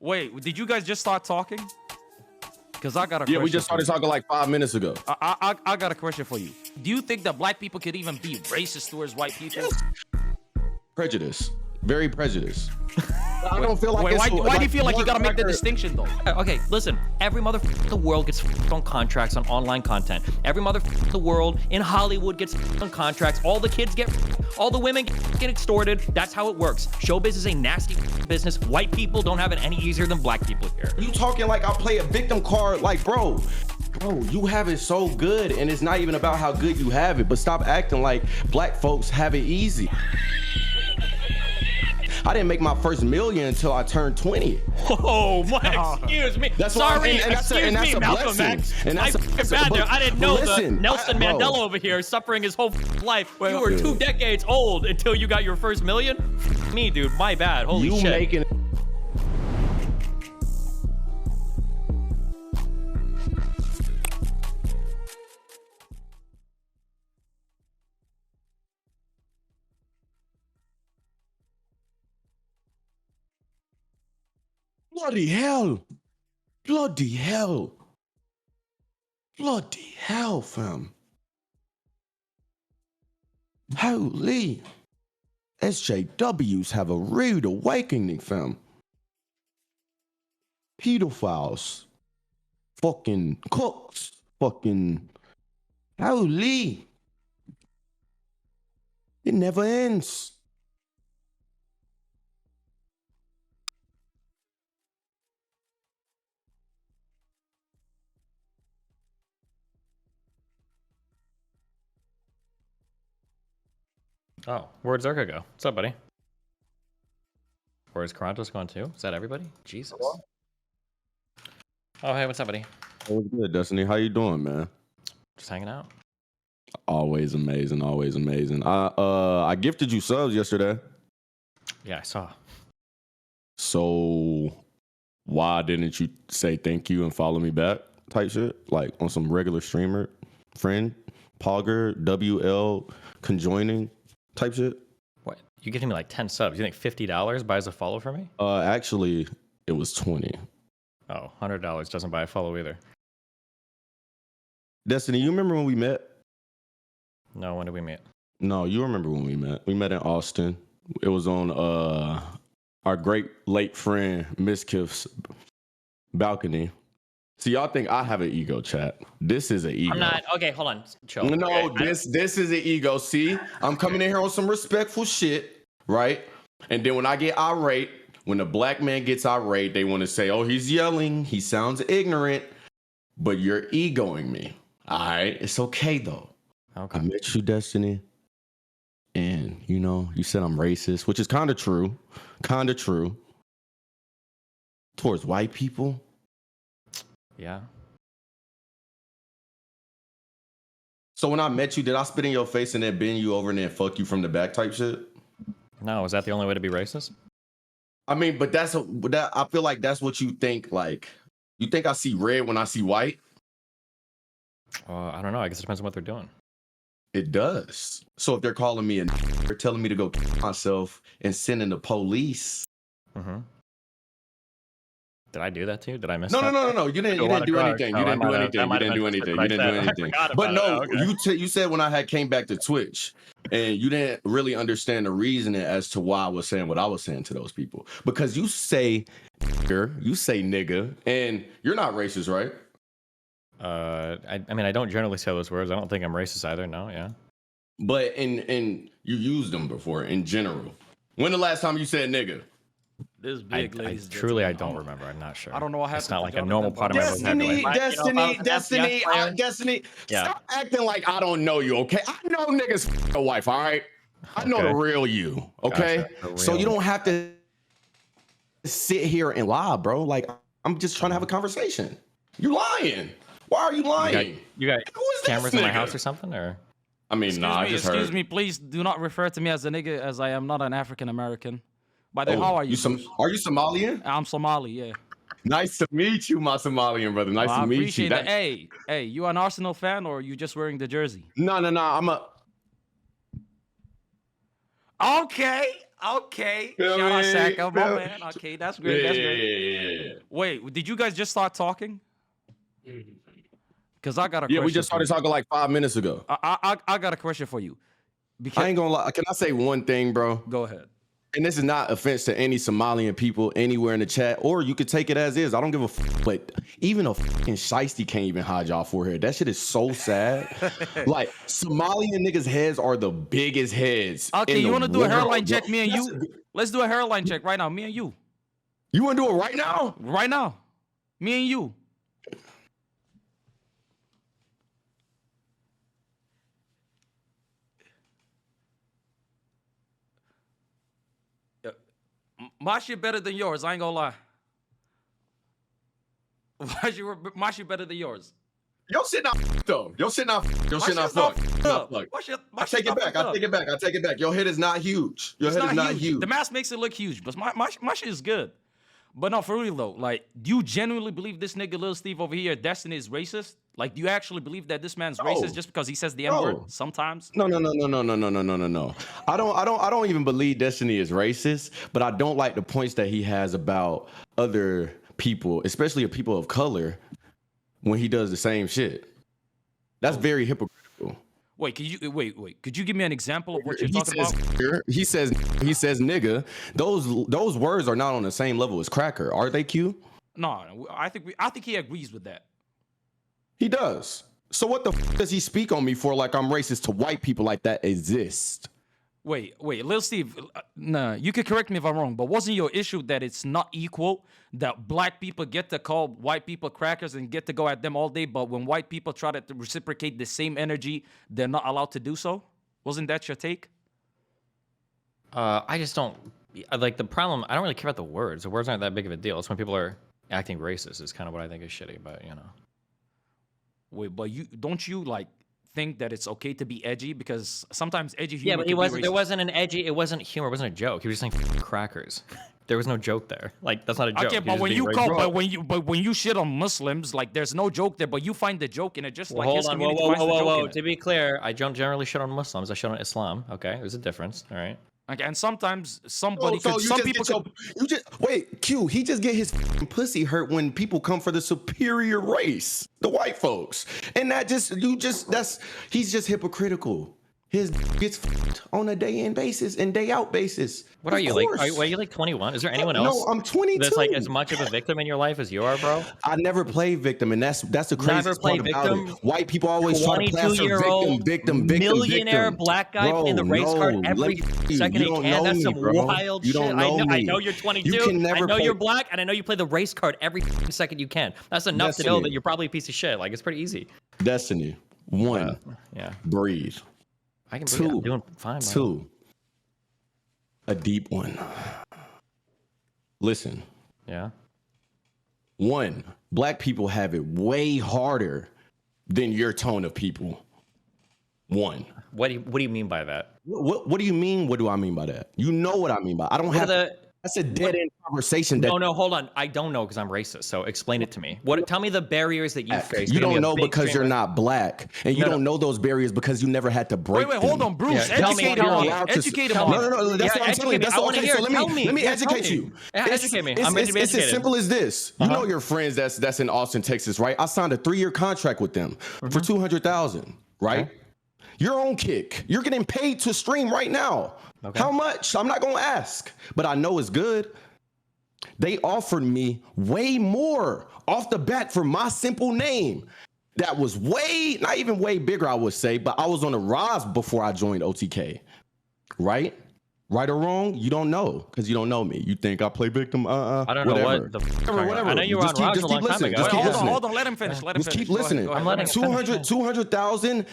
Wait, did you guys just start talking? Because I got a Yeah, question. we just started talking like 5 minutes ago. I got a question for you. Do you think that black people could even be racist towards white people? Yes. Prejudice. Very prejudice. I don't feel like Wait, it's why do you feel like you work gotta make the record. distinction though? Okay, listen. Every motherfucker in the world gets on contracts on online content. Every motherfucker in the world in Hollywood gets on contracts. All the kids get, all the women get extorted. That's how it works. Showbiz is a nasty business. White people don't have it any easier than black people here. You talking like I play a victim card, like bro, you have it so good, and it's not even about how good you have it, but stop acting like black folks have it easy. I didn't make my first million until I turned 20. Oh, my, excuse me. That's why- Sorry, and that's excuse a me, Malcolm blessing. X. And that's a blessing. I didn't know Listen, Nelson bro. Mandela over here suffering his whole life. You were 2 decades old until you got your first million? Me, dude, my bad. Holy You shit. making Bloody hell. Bloody hell. Bloody hell, fam. Holy. SJWs have a rude awakening, fam. Pedophiles. Fucking cooks. Fucking. Holy. It never ends. Oh, where'd Zerka go? What's up, buddy? Where's Karantos going too? Is that everybody? Jesus. Oh, hey, what's up, buddy? What's good, Destiny? How you doing, man? Just hanging out. Always amazing, always amazing. I gifted you subs yesterday. Yeah, I saw. So why didn't you say thank you and follow me back type shit? Like on some regular streamer, friend, Pogger, WL, conjoining type shit? What? You giving me like 10 subs. You think $50 buys a follow for me? Actually, it was 20. Oh, $100 doesn't buy a follow either. Destiny, you remember when we met? No, when did we meet? No, you remember when we met. We met in Austin. It was on our great late friend Miss Kiff's balcony. See, y'all think I have an ego, chat. This is an ego. I'm not. Okay, hold on. Chill. No, Okay, this is an ego. See, I'm coming in here on some respectful shit, right? And then when I get irate, when the black man gets irate, they want to say, oh, he's yelling. He sounds ignorant, but you're egoing me. All right, it's okay though. Okay. I met you, Destiny. And, you know, you said I'm racist, which is kind of true. Kind of true. Towards white people. Yeah. So when I met you, did I spit in your face and then bend you over and then fuck you from the back type shit? No, is that the only way to be racist? I mean, but I feel like that's what you think. Like, you think I see red when I see white? I don't know. I guess it depends on what they're doing. It does. So if they're calling me they're telling me to go kill myself and sending the police. Mm-hmm. Did I do that to you? Did I miss No, that? No. You didn't do anything. You didn't do anything. But no, you said when I had came back to Twitch and you didn't really understand the reasoning as to why I was saying what I was saying to those people. Because you say nigga, and you're not racist, right? I mean, I don't generally say those words. I don't think I'm racist either. No, yeah. But in you used them before in general. When the last time you said nigga? This big I ladies. truly, I don't remember. I'm not sure. I don't know what happened. It's not to like a Jonathan, normal but- part of my vocabulary. Destiny. Yeah. Stop acting like I don't know you, okay? I know niggas f- your wife, all right? I know the real you, okay? Gotcha, the So real you don't have to sit here and lie, bro. Like, I'm just trying to have a conversation. You lying. Why are you lying? You got Who is this cameras in my nigga? house or something, or? I mean, I just heard. Excuse me, please do not refer to me as a nigga, as I am not an African American. By the way, how are you? Are you Somalian? I'm Somali, yeah. Nice to meet you, my Somalian brother. Nice Well, to I meet you. appreciate that. Hey, you an Arsenal fan or you just wearing the jersey? No. I'm a. Okay. Shout out Saka, my man. Okay, that's great. Wait, did you guys just start talking? Because I got a question. Yeah, we just started talking like 5 minutes ago. I got a question for you. I ain't gonna lie. Can I say one thing, bro? Go ahead. And this is not offense to any Somalian people anywhere in the chat, or you could take it as is. I don't give a fuck. But even a fucking shiesty can't even hide y'all forehead. That shit is so sad. Like, Somalian niggas' heads are the biggest heads. Okay, you want to do a hairline check, me and you? Let's do a hairline check right now, me and you. You want to do it right now? Right now. Me and you. My shit better than yours. I ain't gonna lie. My shit better than yours. Your shit not though. Your shit not. Your shit not fucked. I take it back. I take it back. I take it back. Your head is not huge. Your head is not huge. The mask makes it look huge, but my shit is good. But no, for real though, like, do you genuinely believe this nigga Lil Steve over here, Destiny, is racist? Like, do you actually believe that this man's racist just because he says the N-word sometimes? No. I don't even believe Destiny is racist, but I don't like the points that he has about other people, especially people of color, when he does the same shit. That's very hypocritical. Wait, could you give me an example of what you're talking about? He says nigga. Those words are not on the same level as cracker, are they, Q? No, I think he agrees with that. He does. So what the f does he speak on me for like I'm racist to white people like that exist? Wait, Lil Steve, nah, you could correct me if I'm wrong, but wasn't your issue that it's not equal, that black people get to call white people crackers and get to go at them all day, but when white people try to reciprocate the same energy, they're not allowed to do so? Wasn't that your take? I just don't, like, the problem, I don't really care about the words. The words aren't that big of a deal. It's when people are acting racist is kind of what I think is shitty, but, you know. Wait, but don't you like think that it's okay to be edgy, because sometimes edgy humor. Yeah, but there wasn't an edgy. It wasn't humor. It wasn't a joke. He was just saying crackers. There was no joke there. Like, that's not a joke. Okay, but when you shit on Muslims, like, there's no joke there, but you find the joke in it, just like his community finds the joke in it. To be clear, I don't generally shit on Muslims. I shit on Islam. Okay, there's a difference. All right. Okay, and sometimes somebody wait, Q, he just get his pussy hurt when people come for the superior race, the white folks. And he's just hypocritical. His gets on a day in basis and day out basis. What are you like? Are you like 21? Is there anyone else? No, I'm 22. That's like as much of a victim in your life as you are, bro. I never played victim, and that's the craziest part about it. White people always try to plaster victim. Millionaire black guy in the race card every second he can. That's some wild shit. I know you're 22. I know you're black, and I know you play the race card every second you can. That's enough to know that you're probably a piece of shit. Like, it's pretty easy. Destiny. One. Yeah. Breathe. I can breathe. I'm doing fine. Two. A deep one. Listen. Yeah. One, black people have it way harder than your tone of people. One. What do you mean by that? What do you mean? What do I mean by that? You know what I mean by. I don't have. That's a dead end conversation. No, hold on. I don't know because I'm racist. So explain it to me. Tell me the barriers that you face. You don't know because you're not black, and you don't know those barriers because you never had to break. Wait, hold on, Bruce. Educate him. Educate him. No. That's what I'm telling you. That's okay. So let me educate you. Educate me. I'm ready to be educated. It's as simple as this. You know your friends that's in Austin, Texas, right? I signed a 3-year contract with them for $200,000, right? Your own kick. You're getting paid to stream right now. Okay. How much? I'm not going to ask, but I know it's good. They offered me way more off the bat for my simple name. That was not even way bigger, I would say, but I was on the rise before I joined OTK, right? Right or wrong? You don't know because you don't know me. You think I play victim? I don't know whatever. I know you were on Raj a long time ago. Hold on. Let him finish. Just keep listening. I'm letting 200,000.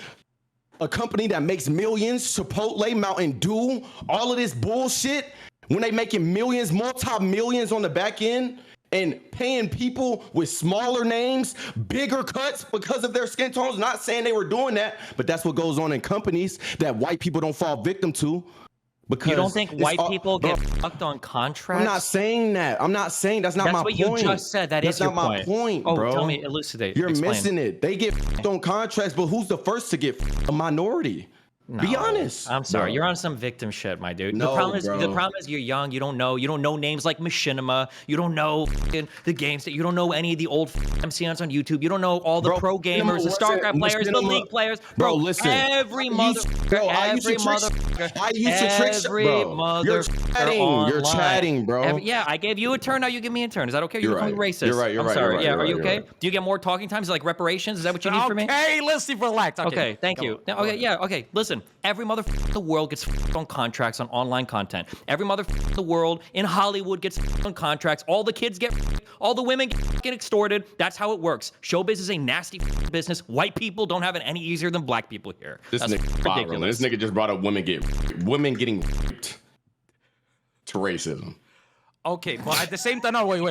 A company that makes millions, Chipotle, Mountain Dew, all of this bullshit, when they making millions, multi-millions on the back end and paying people with smaller names, bigger cuts because of their skin tones, not saying they were doing that, but that's what goes on in companies that white people don't fall victim to. Because you don't think white people get fucked on contracts? I'm not saying that. I'm not saying that's not my point. That's what you just said. That's not my point, bro. Tell me, elucidate. You're missing it. They get fucked on contracts, but who's the first to get a minority? No, Be honest. I'm sorry. bro. You're on some victim shit, my dude. No, the problem bro. is you're young. You don't know names like Machinima. You don't know the games that you don't know any of the old MCNs on YouTube. You don't know all the Bro, pro gamers, the StarCraft players, the League players. Bro, listen. Every motherfucker, I used to You're chatting, bro. Yeah, I gave you a turn. Now you give me a turn. Is that okay? You're You're right. racist. You're right. You're I'm right. sorry. You're right. Yeah, You're are you right. okay? You're right. Do you get more talking times, like reparations? Is that what you need from me? Okay, let's see. Relax. Okay, thank Come you. on. Now, okay, yeah, okay. Listen, every motherfucker in the world gets on contracts on online content. Every motherfucker in the world in Hollywood gets on contracts. All the kids get, all the women get extorted. That's how it works. Showbiz is a nasty business. White people don't have it any easier than black people here. This That's nigga viral. ridiculous. This nigga just brought up women getting raped to racism. Okay, but at the same time, no, wait.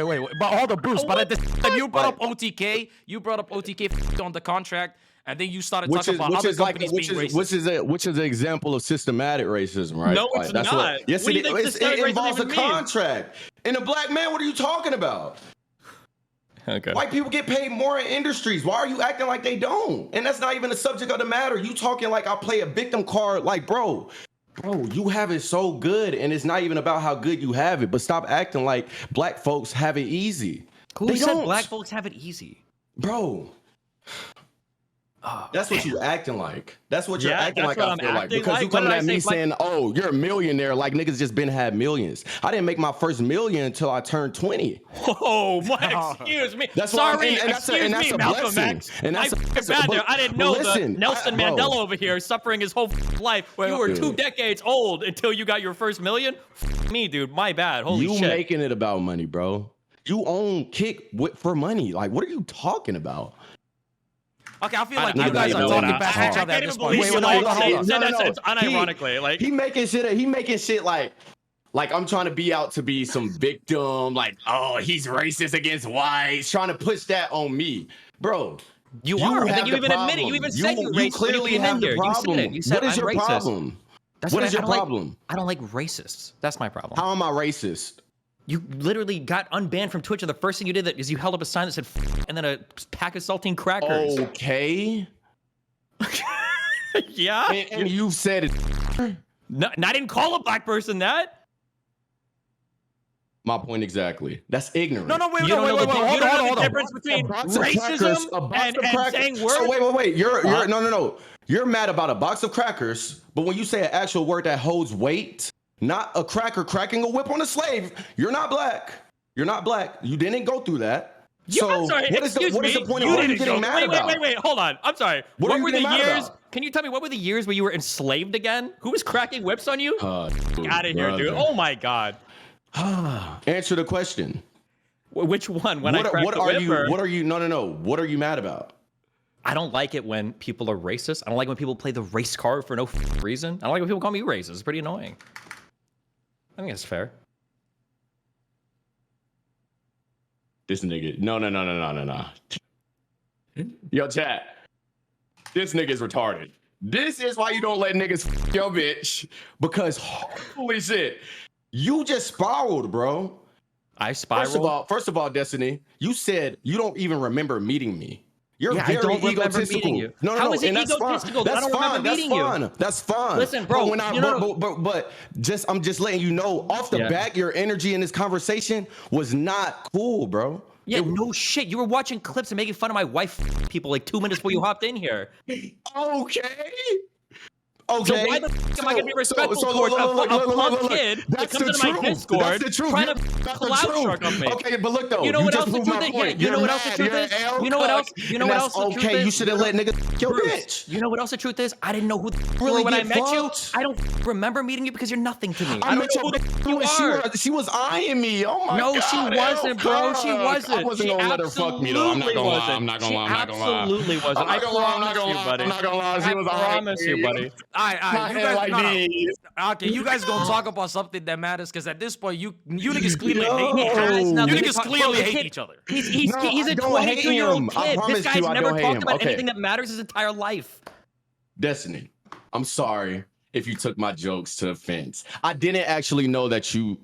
But hold on, Bruce. But at the same time, you brought up OTK. You brought up OTK on the contract, and then you started talking about other companies being racist. Which is an example of systematic racism, right? No, it's not. Yes, What do you think systematic it involves a racism means? contract. And a black man, what are you talking about? Okay. White people get paid more in industries. Why are you acting like they don't? And that's not even the subject of the matter. You talking like I play a victim card. Like, bro, you have it so good, and it's not even about how good you have it. But stop acting like black folks have it easy. Who said black folks have it easy? Bro. That's what you acting like. That's what you're acting like. What I feel I'm like acting because like? you What coming did I at me say? saying, "Oh, you're a millionaire." Like niggas just been had millions. I didn't make my first million until I turned 20. Oh, my, excuse me. That's why Sorry, that's excuse me, a Malcolm blessing. X. And that's I didn't know listen, Nelson bro. Mandela over here suffering his whole life. You were 2 decades old until you got your first million. Me, dude. My bad. Holy You shit. making it about money, bro. You own Kick for money. Like, what are you talking about? Okay, I feel like I you guys don't are even talking know. past each other at this point. Wait, Hold on. said that sentence unironically. Like He making shit like I'm trying to be out to be some victim. Like, oh, he's racist against whites. Trying to push that on me, bro. you are. I think you have even the admitted. You even said you're You racist. clearly when you came have in the here. problem. You said it. You said What is I'm your racist. problem? That's What what is your I don't problem? Like, I don't like racists. That's my problem. How am I racist? You literally got unbanned from Twitch, and the first thing you did is you held up a sign that said "F-" and then a pack of saltine crackers. Okay. Yeah. And you said it. No, and I didn't call a black person that. My point exactly. That's ignorant. No, wait. You don't know the Hold on. difference between racism and saying words. So wait. You're no. You're mad about a box of crackers, but when you say an actual word that holds weight, not a cracker cracking a whip on a slave, you're not black. You're not black. You didn't go through that. So I'm sorry, what is the point of didn't getting mad about? Wait, hold on. I'm sorry. What were the are you getting mad years? about? Can you tell me what were the years where you were enslaved again? Who was cracking whips on you? Out of here, dude. Oh my god. Answer the question. Which one? When I cracked what the are whip? you? Or? What are you? No. What are you mad about? I don't like it when people are racist. I don't like when people play the race card for no reason. I don't like when people call me racist. It's pretty annoying. I think that's fair. This nigga. No. Yo, chat. This nigga's retarded. This is why you don't let niggas f your bitch. Because holy shit, you just spiraled, bro. I spiraled. First of all, Destiny, you said you don't even remember meeting me. You're I very don't remember egotistical. meeting you. No, How is it and that's egotistical? Fine. I don't remember meeting you. That's fine. Listen, bro, But I'm just letting you know off the bat, your energy in this conversation was not cool, bro. Yeah, no shit. You were watching clips and making fun of my wife people like 2 minutes before you hopped in here. Okay. So why the f am I gonna be respectful towards a punk kid that comes into my Discord trying to clout shark on me? Okay, but look though, you know what else the proved truth my is? point. You know what else the truth is? You know what else? You know what else the truth is? Okay, you should have let niggas your bitch. You know what else the truth is? I didn't know who you Really were when I get met you. fucked? I don't remember meeting you because you're nothing to me. I met don't know who you are. She was eyeing me. Oh my god. No, she wasn't, bro. She wasn't. I wasn't gonna let her fuck me though. I'm not gonna lie. I'm not gonna lie. Absolutely wasn't. I promise you, buddy. I'm not gonna lie. She was I promise you, buddy. All right. You guys, like these. Okay, you guys gonna talk about something that matters because at this point, you niggas clearly hate No. each other. You nothing to niggas talk- clearly bro, hate kid- each other. He's No, a I don't hate 22-year-old him. I kid. This promise guy's you I never don't hate talked him. about Okay. anything that matters his entire life. Destiny, I'm sorry if you took my jokes to offense. I didn't actually know that you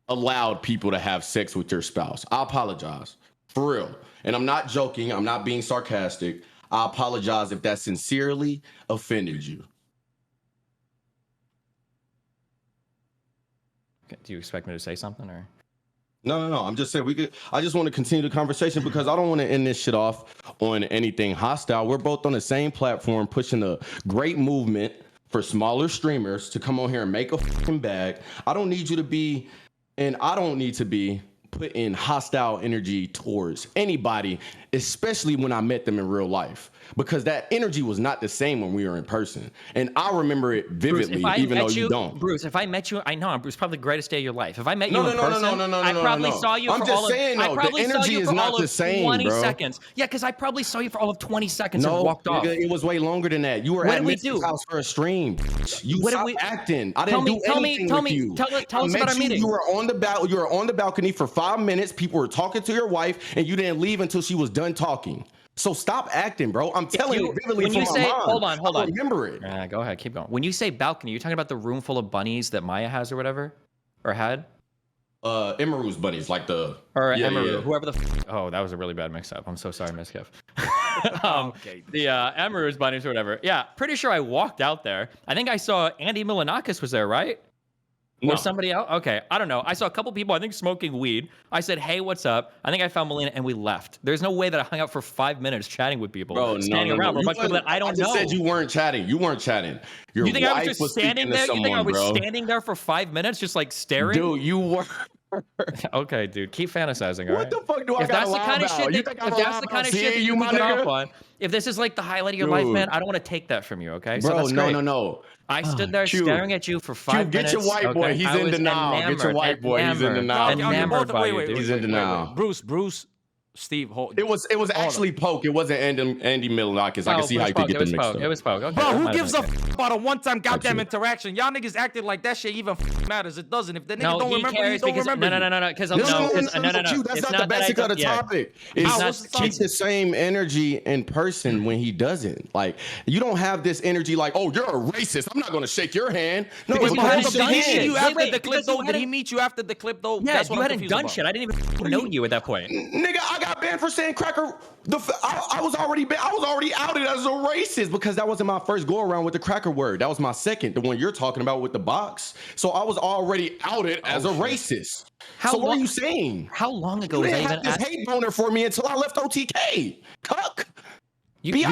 allowed people to have sex with your spouse. I apologize. For real. And I'm not joking. I'm not being sarcastic. I apologize if that sincerely offended you. Do you expect me to say something or? No. I'm just saying I just want to continue the conversation because I don't want to end this shit off on anything hostile. We're both on the same platform, pushing a great movement for smaller streamers to come on here and make a fucking bag. I don't need you to be, and I don't need to be put in hostile energy towards anybody, especially when I met them in real life, because that energy was not the same when we were in person. And I remember it vividly, Bruce, even though you don't. Bruce, if I met you, I know Bruce, probably the greatest day of your life. If I met you in No, person, I probably saw you for all of, I probably saw you for all of 20 seconds. Yeah, because I probably saw you for all of 20 seconds and walked off. It was way longer than that. You were at Mitch's house for a stream. You stopped acting. I didn't do anything with you. Tell us about our meeting. You were on the balcony for 5 minutes. People were talking to your wife, and you didn't leave until she was done talking. So stop acting, bro. I'm telling you vividly from my mind. Hold on. I remember it. Go ahead, keep going. When you say balcony, you're talking about the room full of bunnies that Maya has or whatever, or had. Emeru's bunnies, like the Emeru, whoever the. Oh, that was a really bad mix-up. I'm so sorry, Miss Kev. The Emeru's bunnies or whatever. Yeah, pretty sure I walked out there. I think I saw Andy Milanakis was there, right? No. Or somebody else? Okay, I don't know. I saw a couple people, I think, smoking weed. I said, hey, what's up? I think I found Melina, and we left. There's no way that I hung out for 5 minutes chatting with people. Bro, standing around with a bunch of people that I don't know. You said you weren't chatting. You weren't chatting. You think I was just standing there? You think I was standing there for 5 minutes just like staring? Dude, you were. Okay, dude, keep fantasizing. What the fuck do I gotta lie about? If that's the kind of shit that you can get off on, if this is like the highlight of your life, man, I don't want to take that from you, okay? Bro, so that's great. No. I stood there staring at you for 5 minutes. Get your white boy. He's in denial. Get your white boy. He's in denial. Wait. He's in denial. Bruce, Steve, hold. It was actually Poke. It wasn't Andy Milanakis. I can see how you could get them mixed up. It was Poke. Okay, bro, who gives a about a one-time goddamn interaction? Y'all niggas acted like that shit even matters. It doesn't. If the nigga don't remember, he don't remember. No. Because no. That's not the basic of the topic. It's keep the same energy in person when he doesn't. Like, you don't have this energy like, oh, you're a racist. I'm not gonna shake your hand. No, did he meet you after the clip though? Yeah, you hadn't done shit. I didn't even know you at that point. Nigga, I got banned for saying cracker. I was already outed as a racist because that wasn't my first go around with the cracker word. That was my second, the one you're talking about with the box. So I was already outed as a racist. So what are you saying? How long ago was I even this hate boner for me until I left OTK? Cuck. You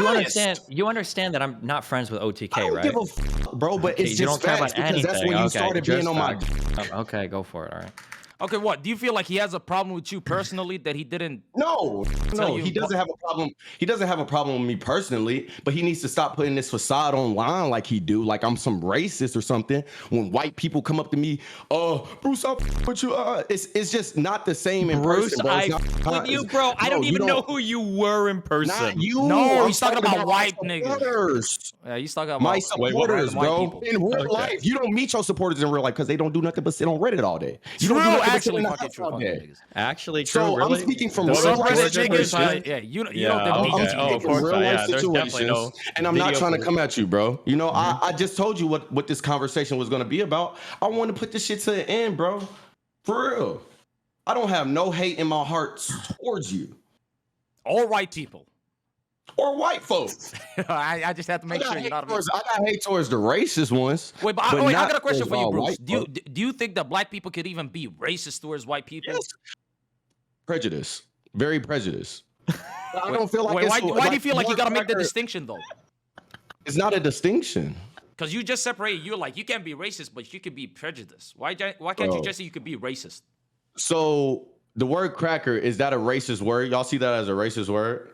understand that I'm not friends with OTK, right? I don't give a fuck, bro, but it's just facts because that's when you started being on my. Okay, go for it. All right. Okay, what? Do you feel like he has a problem with you personally that he didn't? No, he doesn't have a problem. He doesn't have a problem with me personally, but he needs to stop putting this facade online like he do, like I'm some racist or something. When white people come up to me, Bruce, I'll put you. It's just not the same in person, bro. With you, bro. I don't even know who you were in person. Not you. No, he's talking about white niggas. Yeah, he's talking about my supporters, bro. In real life, you don't meet your supporters in real life because they don't do nothing but sit on Reddit all day. You don't do nothing. Actually, true. So really? I'm speaking from real niggas. Yeah, you don't from real life situations, and I'm not trying to come at you, bro. You know, I just told you what this conversation was going to be about. I want to put this shit to the end, bro. For real. I don't have no hate in my heart towards you. All white people. Or white folks. I just have to make sure you're not. I got hate towards the racist ones. Wait, but I got a question for you, Bruce. Do you think that black people could even be racist towards white people? Yes. Prejudice. Very prejudice. I don't feel like. Why do you feel like you got to make the distinction though? It's not a distinction. Because you just separated. You're like, you can't be racist, but you could be prejudiced. Why can't you just say you could be racist? So the word cracker, is that a racist word? Y'all see that as a racist word?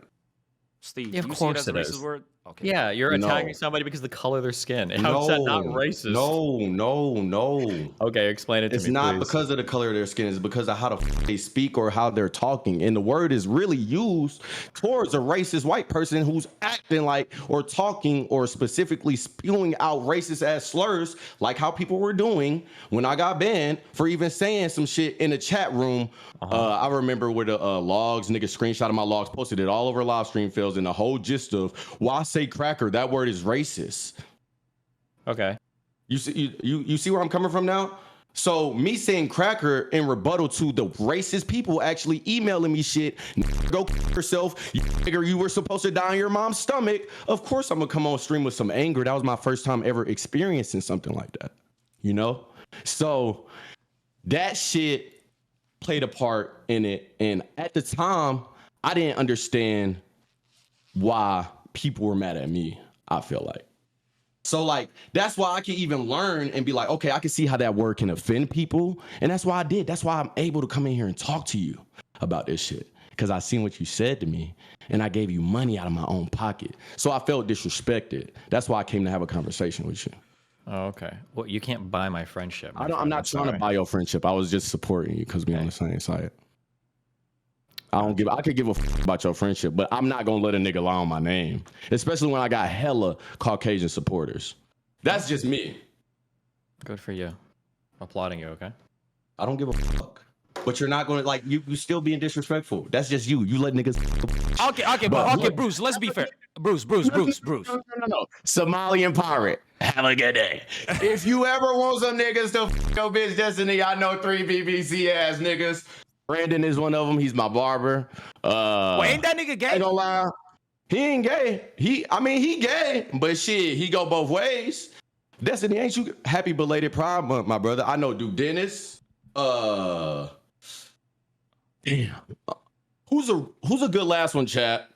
Steve, yeah, do you see it as a racist word? Okay. Yeah, you're attacking somebody because of the color of their skin. And how is that not racist? No. Okay, explain it to me, It's not please. because of the color of their skin. It's because of how they speak or how they're talking. And the word is really used towards a racist white person who's acting like or talking or specifically spewing out racist ass slurs like how people were doing when I got banned for even saying some shit in the chat room. I remember where the logs, nigga screenshot of my logs, posted it all over live stream fails, and the whole gist of why I say cracker, that word is racist. Okay. You see where I'm coming from now? So me saying cracker in rebuttal to the racist people actually emailing me shit, go yourself, you were supposed to die in your mom's stomach. Of course I'm gonna come on stream with some anger. That was my first time ever experiencing something like that, you know? So that shit played a part in it. And at the time, I didn't understand why people were mad at me, I feel like. So like, that's why I can even learn and be like, okay, I can see how that word can offend people. And that's why I did. That's why I'm able to come in here and talk to you about this shit. Because I seen what you said to me and I gave you money out of my own pocket. So I felt disrespected. That's why I came to have a conversation with you. Oh, okay. Well, you can't buy my friendship. I'm not trying to buy your friendship. I was just supporting you because we're on the same side. I could give a fuck about your friendship, but I'm not gonna let a nigga lie on my name, especially when I got hella Caucasian supporters. That's just me. Good for you. Applauding you, okay? I don't give a fuck. But you're not gonna like you still being disrespectful. That's just you. You let niggas. Okay, Bruce. Let's be fair. Bruce. No. Somalian pirate. Have a good day. If you ever want some niggas to fuck your bitch Destiny, I know 3 BBC ass niggas. Brandon is one of them. He's my barber. Ain't that nigga gay? I ain't gonna lie. He ain't gay. He gay, but shit, he go both ways. Destiny, ain't you happy belated Pride Month, my brother? I know Duke Dennis. Damn. Who's a good last one, chat?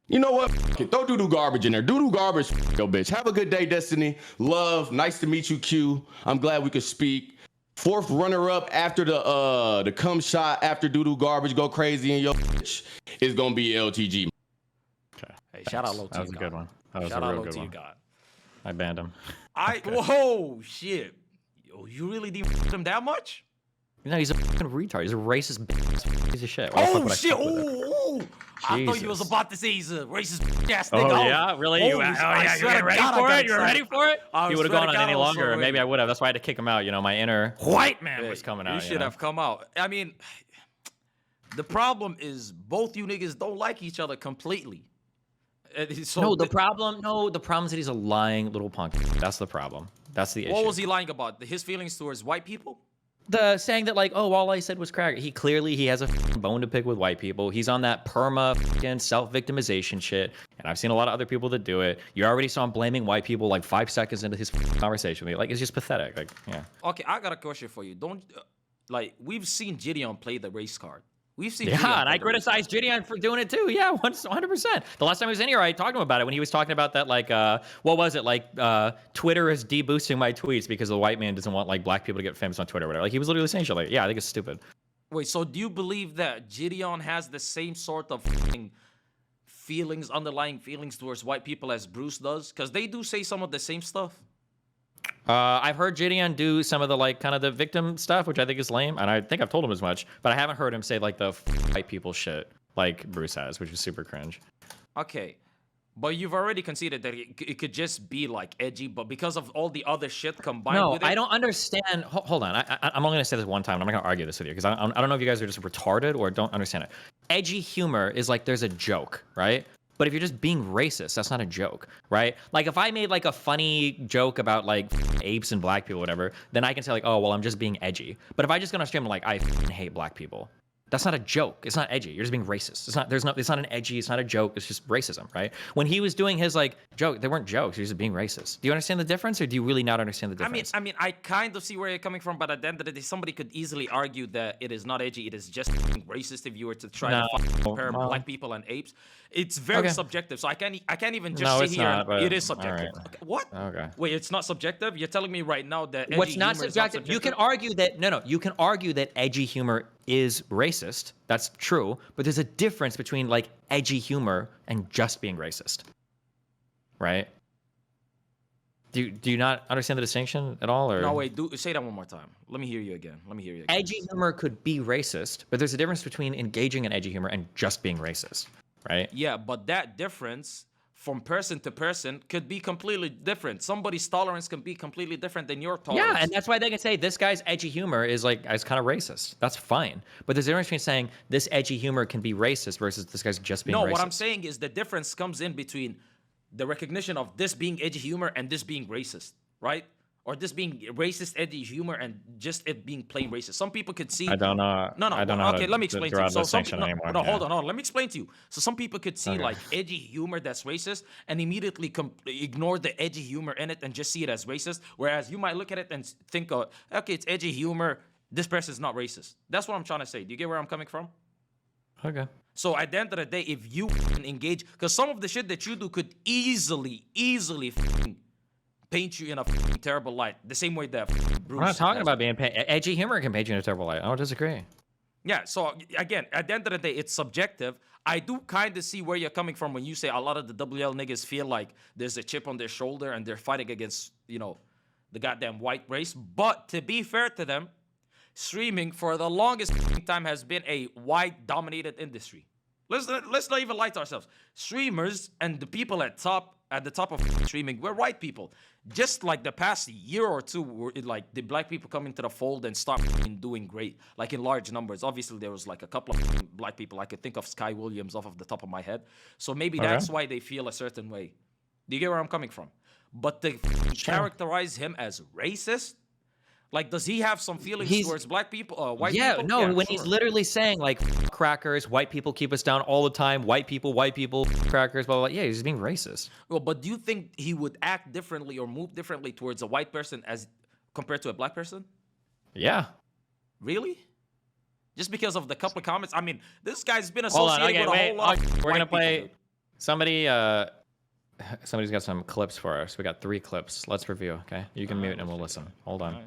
You know what? Throw Doodoo Garbage in there. Doodoo Garbage, yo, bitch. Have a good day, Destiny. Love. Nice to meet you, Q. I'm glad we could speak. 4th runner-up after the cum shot after Doodoo Garbage go crazy in your bitch is gonna be LTG. Okay. Hey, shout out low to That was a good one. That was Shout a out real low good to you, one. God. I banned him. Whoa, shit. Yo, you really did him that much? No, he's a fucking retard. He's a racist piece of shit. Why the fuck would I Shit. fuck with him? I thought you was Jesus. about to say he's a racist ass nigga. Oh yeah, really? Holy shit, I You swear to ready God, I for got it? You ready excited. for it? I He would have swear to gone on God, any I was longer, so and maybe ready. I would have. That's why I had to kick him out. You know, my inner white man was coming out. You should have come out. I mean, the problem is both you niggas don't like each other completely. So the problem is that he's a lying little punk. That's the problem. That's the issue. what was he lying about? His feelings towards white people? The saying that like, oh, all I said was crack. He has a bone to pick with white people. He's on that perma self-victimization shit. And I've seen a lot of other people that do it. You already saw him blaming white people like 5 seconds into his conversation with me. Like, it's just pathetic. Like, yeah. Okay, I got a question for you. Don't like we've seen Gideon play the race card. We've seen. Yeah, Gideon and play I the race criticized Gideon for doing it too. Yeah, 100%. The last time he was in here, I talked to him about it when he was talking about that, like, what was it? Like, Twitter is deboosting my tweets because the white man doesn't want, like, black people to get famous on Twitter or whatever. Like, he was literally saying shit like, yeah, I think it's stupid. Wait, so do you believe that Gideon has the same sort of underlying feelings towards white people as Bruce does? Because they do say some of the same stuff. I've heard Gideon do some of the, like, kind of the victim stuff, which I think is lame, and I think I've told him as much, but I haven't heard him say, like, the white people shit like Bruce has, which is super cringe. Okay, but you've already conceded that it could just be, like, edgy, but because of all the other shit combined with it... I don't understand. Hold on. I'm only going to say this one time, and I'm not going to argue this with you, because I don't know if you guys are just retarded or don't understand it. Edgy humor is like there's a joke, right? But if you're just being racist, that's not a joke, right? Like, if I made, like, a funny joke about, like, apes and black people, whatever, then I can say, like, oh, well, I'm just being edgy. But if I just go on stream and, like, I hate black people, that's not a joke. It's not edgy. You're just being racist. It's not an edgy, it's not a joke. It's just racism, right? When he was doing his, like, joke, they weren't jokes. He was just being racist. Do you understand the difference, or do you really not understand the difference? I mean, I kind of see where you're coming from, but at the end of the day, somebody could easily argue that it is not edgy. It is just racist if you were to try to compare black people and apes. It's very subjective, so I can't even just sit here. Not, but, it is subjective. Right. Okay, what? Okay. Wait, it's not subjective? You're telling me right now that what's edgy not humor is subjective? You can argue that you can argue that edgy humor is racist. That's true, but there's a difference between, like, edgy humor and just being racist, right? Do you not understand the distinction at all? Or No, wait. Say that one more time. Let me hear you again. Edgy humor could be racist, but there's a difference between engaging in edgy humor and just being racist, right? Yeah, but that difference from person to person could be completely different. Somebody's tolerance can be completely different than your tolerance. Yeah, and that's why they can say this guy's edgy humor is kind of racist. That's fine. But there's a difference between saying this edgy humor can be racist versus this guy's just being racist. No, what I'm saying is the difference comes in between the recognition of this being edgy humor and this being racist, right? or this being racist, edgy humor, and just it being plain racist. Some people could see. I don't know. No, I don't know. Okay, let me explain to you. So some anymore. no, hold on. Let me explain to you. So some people could see like edgy humor that's racist and immediately ignore the edgy humor in it and just see it as racist. Whereas you might look at it and think, okay, it's edgy humor. This person's not racist. That's what I'm trying to say. Do you get where I'm coming from? Okay. So at the end of the day, if you engage, because some of the shit that you do could easily paint you in a terrible light. The same way that Bruce. We're not talking about being edgy humor can paint you in a terrible light. I don't disagree. Yeah. So again, at the end of the day, it's subjective. I do kind of see where you're coming from when you say a lot of the WL niggas feel like there's a chip on their shoulder and they're fighting against, the goddamn white race. But to be fair to them, streaming for the longest time has been a white-dominated industry. Let's not even lie to ourselves. Streamers and the people at the top of streaming were white people. Just like the past year or two, were like the black people come into the fold and start doing great, like in large numbers. Obviously, there was like a couple of black people. I could think of Sky Williams off of the top of my head. So maybe that's why they feel a certain way. Do you get where I'm coming from? But to characterize him as racist, like, does he have some feelings towards black people, white people? When he's literally saying, like, crackers, white people keep us down all the time, white people, crackers, blah, blah, blah. Yeah, he's being racist. Well, but do you think he would act differently or move differently towards a white person as compared to a black person? Yeah. Really? Just because of the couple of comments? I mean, this guy's been associated with a whole lot of We're going to play... people. Somebody's got some clips for us. We got 3 clips. Let's review, okay? You can mute and we'll listen. Hold on.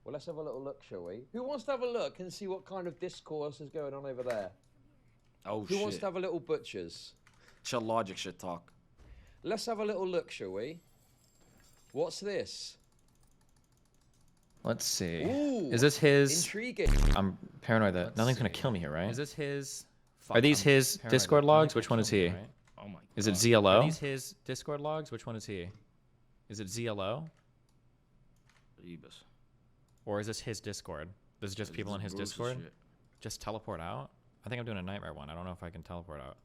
Well, let's have a little look, shall we? Who wants to have a look and see what kind of discourse is going on over there? Oh, Who wants to have a little butchers? Shall logic should talk. Let's have a little look, shall we? What's this? Let's see. Ooh, is this his... Intriguing. I'm paranoid that nothing's going to kill me here, right? Is this his... Are these his Discord logs? Which one is he? Oh my God. Is it ZLO? Are these his Discord logs? Which one is he? Is it ZLO? Jeebus. Or is this his Discord? This is just people in his Bruce's Discord? shit. Just teleport out? I think I'm doing a nightmare one. I don't know if I can teleport out.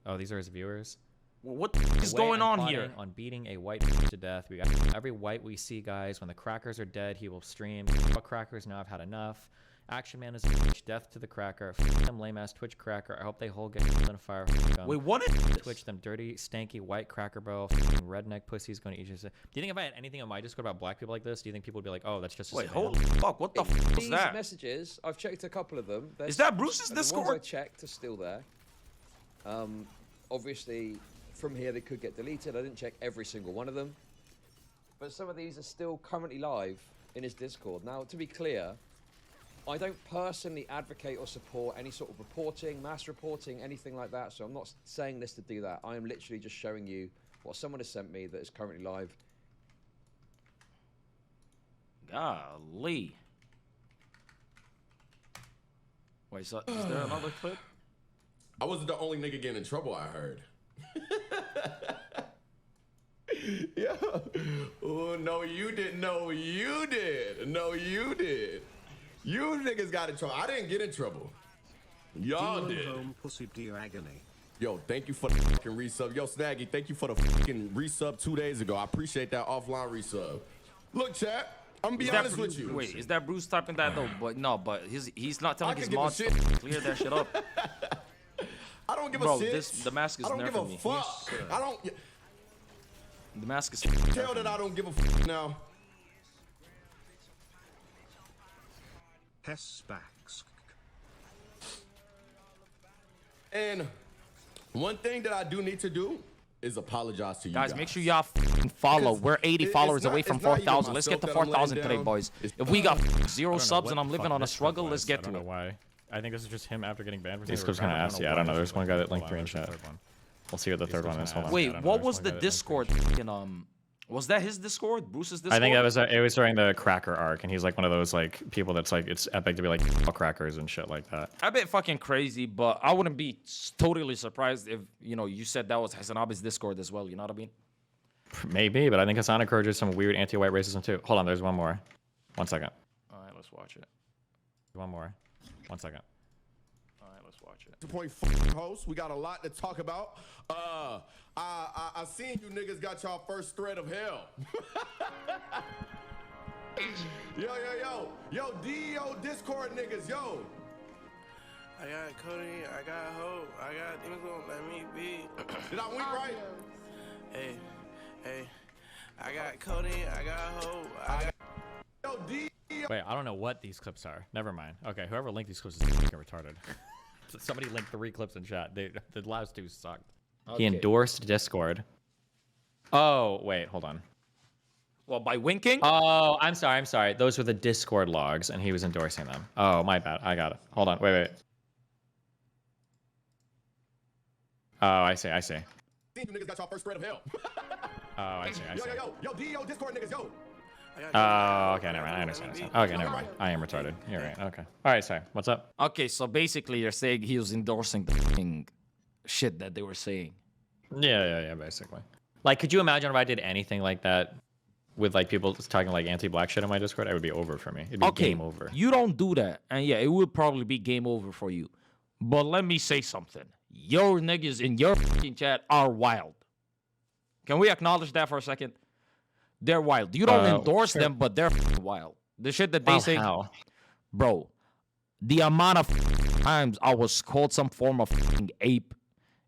Oh, these are his viewers? Well, what the f- is going on here? On beating a white to death. We got every white we see, guys. When the crackers are dead, he will stream. Fuck crackers, now I've had enough. Action Man is a bitch. Death to the cracker. Fuck them lame ass Twitch cracker. I hope they whole get in a fire. Wait, what is this? Twitch them dirty, stanky white cracker bro. Fucking redneck pussies going to eat you. Do you think if I had anything on my Discord about black people like this, do you think people would be like, oh, that's just a Wait, spam? holy fuck, what the f was These that? messages, I've checked a couple of them. Is that Bruce's The ones I Discord? checked are still there. Obviously, from here they could get deleted. I didn't check every single one of them. But some of these are still currently live in his Discord. Now, to be clear, I don't personally advocate or support any sort of reporting, mass reporting, anything like that. So I'm not saying this to do that. I am literally just showing you what someone has sent me that is currently live. Golly. Wait, so is there another clip? I wasn't the only nigga getting in trouble, I heard. Yeah. Oh, no, you didn't. No, you did. No, you did. You niggas got in trouble. I didn't get in trouble. Y'all did. Home pussy dear agony. Yo, thank you for the fucking resub. Yo, Snaggy, thank you for the fucking resub 2 days ago. I appreciate that offline resub. Look, chat, I'm gonna be honest with you. Wait, is that Bruce typing that though? But no, but he's not telling I his can give a mods to shit. clear that shit up. I don't give Bro, a shit. the mask is I don't give nerfing a me. fuck. I don't The mask is tell that I don't give a fuck now. Hespacks. And one thing that I do need to do is apologize to you guys. Guys, make sure y'all follow. Because We're 80 it's followers not- away from it's not even 4,000. Let's get to myself that I'm 4,000 letting today, down. boys. It's- If we got 0 I don't know subs what and I'm the living fuck on a this struggle, clip let's was. get I don't to know it. why. I think this is just him after getting banned. These clips kind of ass. Yeah, I don't know. There's one guy that linked 3 in chat. We'll see what the third one is. Hold on. Wait, I don't what know. was There's the one guy that linked Discord? Was that his Discord? Bruce's Discord? I think that was it was during the cracker arc, and he's like one of those like people that's like it's epic to be like fuck crackers and shit like that. I bet fucking crazy, but I wouldn't be totally surprised if, you said that was Hasanabi's Discord as well. You know what I mean? Maybe, but I think Hassan encourages some weird anti-white racism too. Hold on, there's one more. 1 second. All right, let's watch it. One more. 1 second. All right, let's watch it. Point host. We got a lot to talk about. I seen you niggas got y'all first thread of hell. Yo, DEO Discord niggas, yo. I got Cody, I got Hope, I got Demons won't let me be. Did I wink right? Hey, I got Cody, I got Hope, I got. Yo, DEO. Wait, I don't know what these clips are. Never mind. Okay, whoever linked these clips is fucking retarded. Somebody linked 3 clips in chat. The last 2 sucked. He endorsed Discord. Oh, wait, hold on. Well, by winking? Oh, I'm sorry. Those were the Discord logs, and he was endorsing them. Oh, my bad. I got it. Hold on. Wait. Oh, I see. Seen you niggas got y'all first thread of hell. Oh, I see. Yo, DEO Discord niggas, yo. Oh, okay, never mind. I understand. Okay, never mind. I am retarded. You're right. Okay. All right, sorry. What's up? Okay, so basically you're saying he was endorsing the fucking shit that they were saying. Yeah, basically. Like, could you imagine if I did anything like that with, like, people just talking, like, anti-black shit on my Discord? It would be over for me. It'd be game over. You don't do that. And yeah, it would probably be game over for you. But let me say something. Your niggas in your fucking chat are wild. Can we acknowledge that for a second? They're wild. You don't endorse them, but they're wild. The shit that they say, how? Bro, the amount of times I was called some form of ape,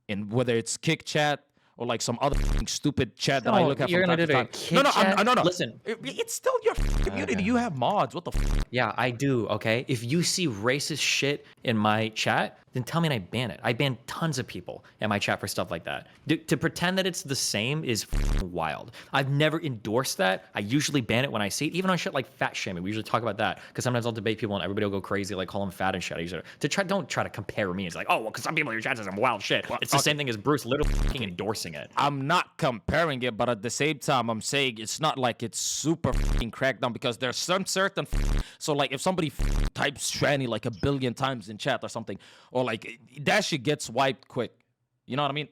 in whether it's kick chat or like some other stupid chat that I look at from time to time. No. Listen, it's still your community. Okay. You have mods. What the? Yeah, I do. Okay, if you see racist shit in my chat, then tell me and I ban it. I ban tons of people in my chat for stuff like that. To pretend that it's the same is wild. I've never endorsed that. I usually ban it when I see it, even on shit like fat shaming. We usually talk about that because sometimes I'll debate people and everybody will go crazy, like call them fat and shit. I usually don't try to compare me. It's like, oh, well, because some people in your chat say some wild shit. It's the same thing as Bruce literally fucking endorsing it. I'm not comparing it, but at the same time, I'm saying it's not like it's super fucking cracked down because there's some certain. So like if somebody types tranny like 1 billion times in chat or something, or like that shit gets wiped quick. You know what I mean?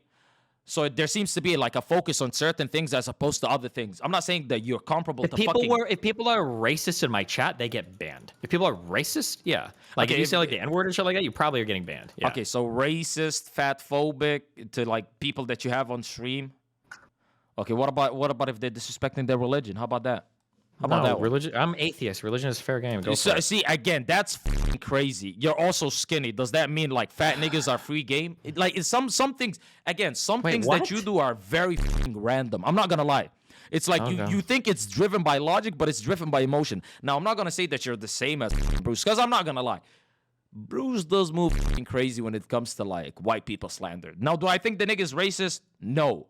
So there seems to be like a focus on certain things as opposed to other things. I'm not saying that you're comparable to fucking... If people are racist in my chat, they get banned. If people are racist, yeah. Like if you say like the N-word and shit like that, you probably are getting banned. Yeah. Okay, so racist, fatphobic to like people that you have on stream. Okay, what about if they're disrespecting their religion? How about that? How about that? Religion? I'm atheist. Religion is fair game. Go for it. See, again, that's fucking crazy. You're also skinny. Does that mean like fat niggas are free game? Like some things. Again, some things that you do are very fucking random. I'm not gonna lie. It's like you think it's driven by logic, but it's driven by emotion. Now, I'm not gonna say that you're the same as Bruce, because I'm not gonna lie. Bruce does move fucking crazy when it comes to like white people slander. Now, do I think the nigga's racist? No.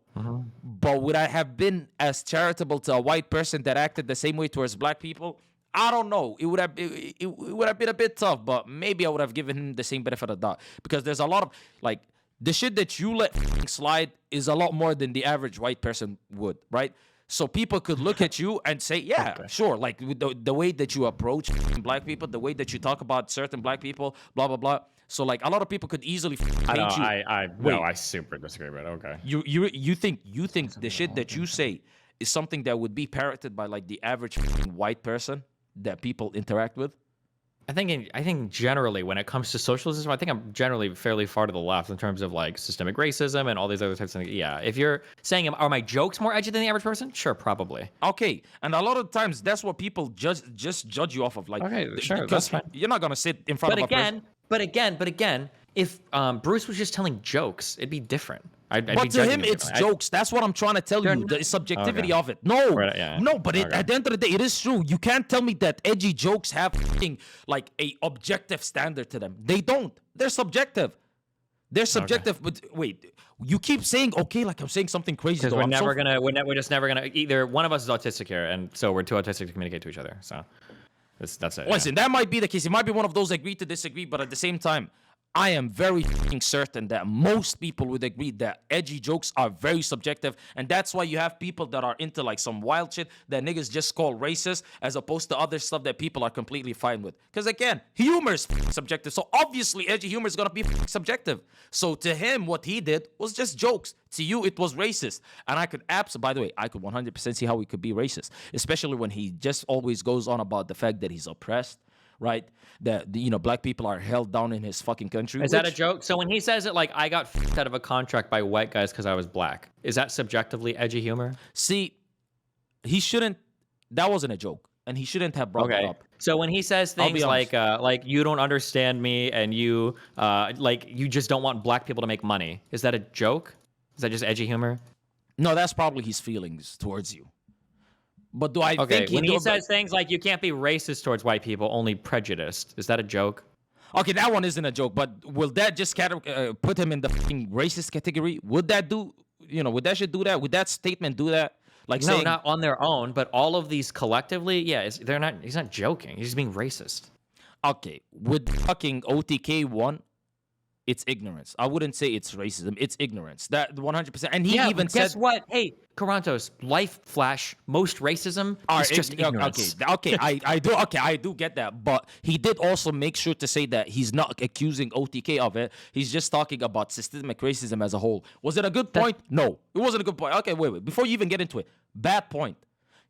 But would I have been as charitable to a white person that acted the same way towards black people? I don't know. It would have been a bit tough, but maybe I would have given him the same benefit of the doubt, because there's a lot of like the shit that you let slide is a lot more than the average white person would, right? So people could look at you and say, yeah, sure. Like the way that you approach black people, the way that you talk about certain black people, blah, blah, blah. So like a lot of people could easily paint you. I super disagree, but okay. You think the shit that you say is something that would be parroted by like the average white person that people interact with? I think generally when it comes to socialism, I think I'm generally fairly far to the left in terms of like systemic racism and all these other types of things. Yeah, if you're saying, are my jokes more edgy than the average person? Sure, probably. Okay, and a lot of times that's what people just judge you off of. Like, okay, sure, that's fine. You're not gonna sit in front of a person. But again, if Bruce was just telling jokes, it'd be different. But to him, it's jokes. That's what I'm trying to tell you. The subjectivity of it. No, but at the end of the day, it is true. You can't tell me that edgy jokes have like a objective standard to them. They don't. They're subjective. They're subjective. But wait, you keep saying okay, like I'm saying something crazy. Because we're just never gonna. Either one of us is autistic here, and so we're too autistic to communicate to each other. So that's it. Listen, that might be the case. It might be one of those agree to disagree, but at the same time, I am very certain that most people would agree that edgy jokes are very subjective, and that's why you have people that are into like some wild shit that niggas just call racist, as opposed to other stuff that people are completely fine with. Because again, humor is subjective, so obviously edgy humor is gonna be subjective. So to him, what he did was just jokes. To you, it was racist, and I could by the way, I could 100% see how he could be racist, especially when he just always goes on about the fact that he's oppressed. right? That black people are held down in his fucking country. Is that a joke? So when he says it like, I got out of a contract by white guys because I was black, is that subjectively edgy humor? See, he shouldn't. That wasn't a joke, and he shouldn't have brought it up. So when he says things like you don't understand me and you you just don't want black people to make money, is that a joke? Is that just edgy humor? No, that's probably his feelings towards you. But do I think when he says things like you can't be racist towards white people, only prejudiced, is that a joke? Okay, that one isn't a joke, but will that just put him in the fucking racist category? Would that do, would that shit do that? Would that statement do that? Like no, not on their own, but all of these collectively, yeah, he's not joking. He's just being racist. Okay, with fucking OTK one, it's ignorance. I wouldn't say it's racism. It's ignorance. That 100%. And he even said, guess what? Hey, Karantos, life flash, most racism is just ignorance. Okay, I do get that. But he did also make sure to say that he's not accusing OTK of it. He's just talking about systemic racism as a whole. Was it a good point? No, it wasn't a good point. Okay, wait. Before you even get into it, bad point.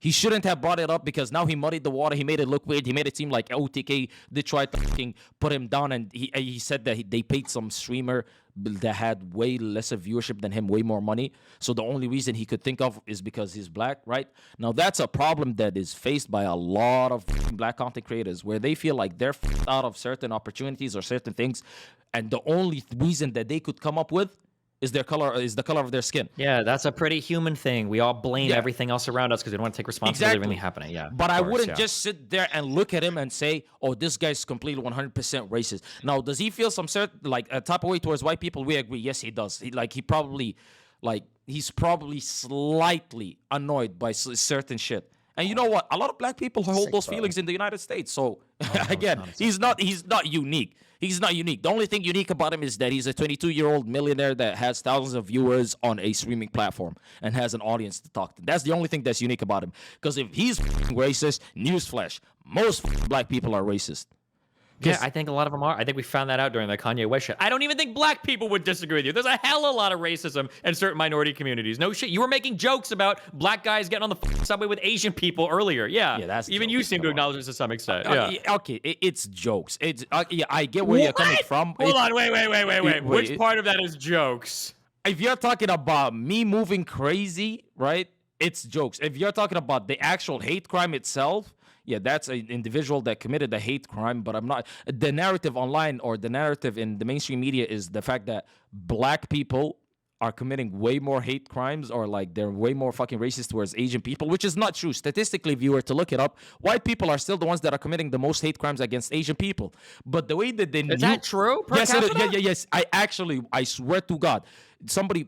He shouldn't have brought it up because now he muddied the water. He made it look weird. He made it seem like OTK did try to fucking put him down. And he said that they paid some streamer that had way lesser viewership than him, way more money. So the only reason he could think of is because he's black, right? Now, that's a problem that is faced by a lot of black content creators where they feel like they're out of certain opportunities or certain things. And the only reason that they could come up with is the color of their skin. Yeah, that's a pretty human thing. We all blame everything else around us because we don't want to take responsibility for everything happening. Yeah, but I wouldn't just sit there and look at him and say, "Oh, this guy's completely 100% racist." Now, does he feel some certain a type of way towards white people? We agree. Yes, he does. He's probably slightly annoyed by certain shit. And you know what? A lot of black people hold those feelings in the United States. So again, he's not unique. He's not unique. The only thing unique about him is that he's a 22-year-old millionaire that has thousands of viewers on a streaming platform and has an audience to talk to. That's the only thing that's unique about him. Because if he's racist, newsflash, most black people are racist. Yeah, I think a lot of them are. I think we found that out during the Kanye West shit. I don't even think black people would disagree with you. There's a hell of a lot of racism in certain minority communities. No shit. You were making jokes about black guys getting on the subway with Asian people earlier. Yeah, that's even you seem to acknowledge this to some extent. Okay, it's jokes. It's I get where you're coming from. Hold on, wait. Which part of that is jokes? If you're talking about me moving crazy, right? It's jokes. If you're talking about the actual hate crime itself, yeah, that's an individual that committed a hate crime, but I'm not. The narrative online or the narrative in the mainstream media is the fact that black people are committing way more hate crimes or they're way more fucking racist towards Asian people, which is not true. Statistically, if you were to look it up, white people are still the ones that are committing the most hate crimes against Asian people. But the way that they Is that true? Yes, yes. I swear to God, somebody